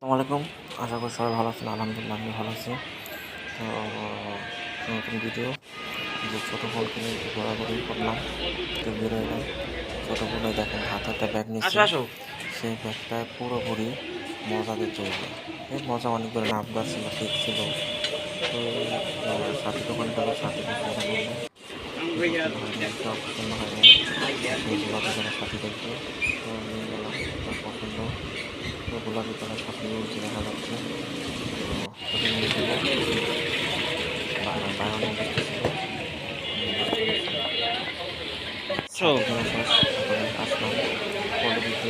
আসসালামু আলাইকুম। আশা করি সবাই ভালো আছেন। আলহামদুলিল্লাহ আমি ভালো আছি। তো নতুন ভিডিও যে ছোটো বোনকে নিয়ে একটু ঘোরাঘুরি করলাম, একটু বের হলাম। ছোটো বোনে দেখেন হাতে একটা ব্যাগ নিচ্ছে, সেই ব্যাগটা পুরোপুরি মজাতে তৈরি। এই মজা অনেকগুলো নামদার ছিল, ঠিক ছিল। তো সাথী দোকান গেল, সাথী পছন্দ করলো, পছন্দ হয় নাই, কেউ পছন্দ হয় নাই। সেই গোলাপি কালার সাথী দেখবে, তো নিয়ে গেলাম তার পছন্দ। তো গোলাপি কালার সাথী দেখা যাচ্ছে। তো ওটা নিয়ে দেবো, বায়ো নিয়ে দেখতেছিল। সাথে কেনা শেষ, এখন আসলাম পল্লবীতে।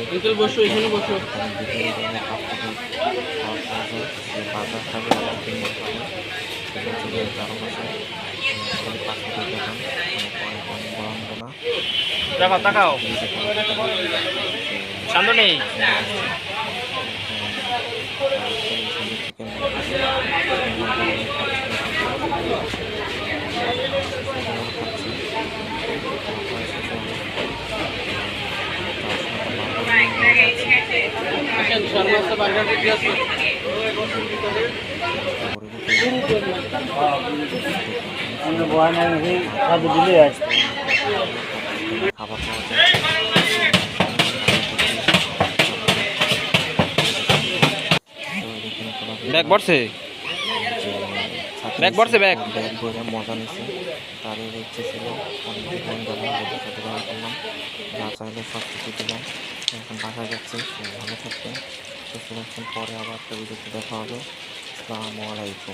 এখানে বিভিন্ন ধরনের ফাস্টফুডের খাবার পাওয়া যায়। যে বার্গার খাবে আবার বিরিয়ানি খাবে, সেটা হচ্ছে গিয়ে চারো পাশে খালি ফাস্টফুডের দোকান, অনেক অনেক অনেক বড় না। তাকাও ভিডিওটি ভালো থাকলে শান্ত নেই। পছন্দ করছি। এখন খুবই সুন্দর চিকেন বানাচ্ছে, চিকেন বার্গার নিয়ে খাচ্ছে এখন। সুন্দর খাচ্ছে, খাওয়া প্রায় শেষ হবে। যাওয়ার সময় একটা বার্গার নিয়ে নেওয়া যাচ্ছে। চেষ্টা করি দেখি দেখুন অনেক সুন্দর অনেক রকমের খাবার পাওয়া যায়। সামনে দেখি তারপরে তো এখানে গোলাপি ব্যাগ কালার বসে যে ছাতি ব্যাগ নিছে, বসে ও ব্যাগ ব্যাগ বইরা মজা নিছে। তারই ইচ্ছে ছিল, অনেক দোকান গেলাম, ওদের সাথে দেখা করলাম, যা চাইলো সব কিছু দিলাম। এখন বাসায় যাচ্ছি। সবাই ভালো থাকবেন, সুস্থ থাকবেন। পরে আবার একটা ভিডিওতে দেখা হবে। আসসালামু আলাইকুম।